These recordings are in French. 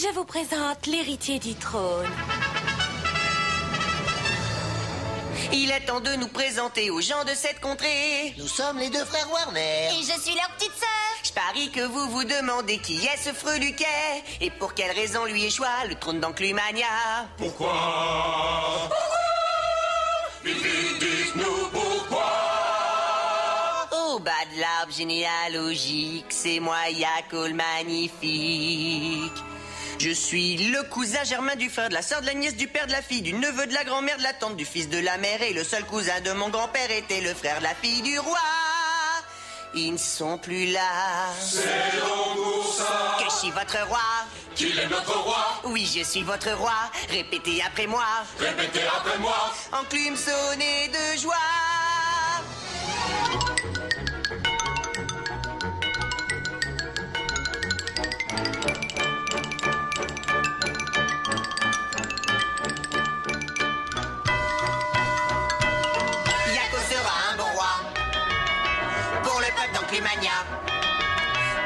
je vous présente l'héritier du trône. Il est temps de nous présenter aux gens de cette contrée. Nous sommes les deux frères Warner. Et je suis leur petite sœur. Je parie que vous vous demandez qui est ce freluquet et pour quelle raison lui échoua le trône d'Enclumania. Pourquoi? Dites-nous pourquoi. Au bas de l'arbre généalogique, c'est moi Yakko le magnifique. Je suis le cousin germain du frère, de la sœur, de la nièce, du père, de la fille, du neveu, de la grand-mère, de la tante, du fils, de la mère. Et le seul cousin de mon grand-père était le frère de la fille du roi. Ils ne sont plus là. C'est donc pour ça Que je suis votre roi. qu'il est notre roi. Oui, je suis votre roi. Répétez après moi. Répétez après moi. Enclume sonner de joie.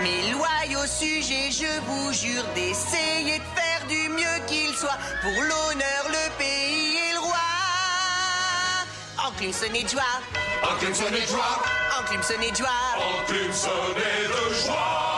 Mes loyaux sujets, je vous jure d'essayer de faire du mieux qu'il soit pour l'honneur, le pays et le roi. Enclume sonner de joie. Enclume sonner de joie. Enclume sonner de joie. Enclume sonner de joie.